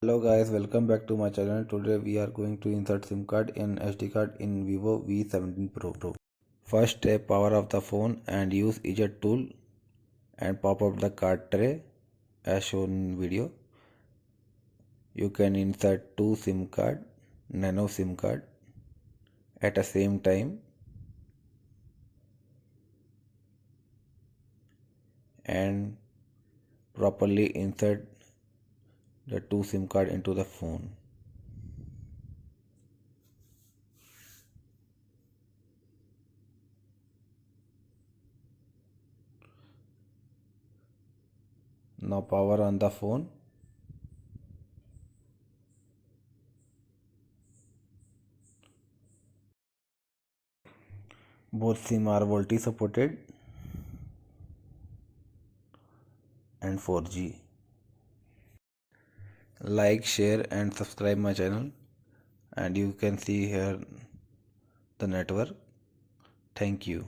Hello guys, welcome back to my channel. Today we are going to insert SIM card in SD card in Vivo V17 Pro. First step, power off the phone and use eject tool and pop up the card tray as shown in video. You can insert two SIM card, nano SIM card at the same time and properly insert the two SIM card into the phone. Now power on the phone. Both SIM are VoLTE supported and 4G. Like, share and subscribe my channel, and you can see here the network. Thank you.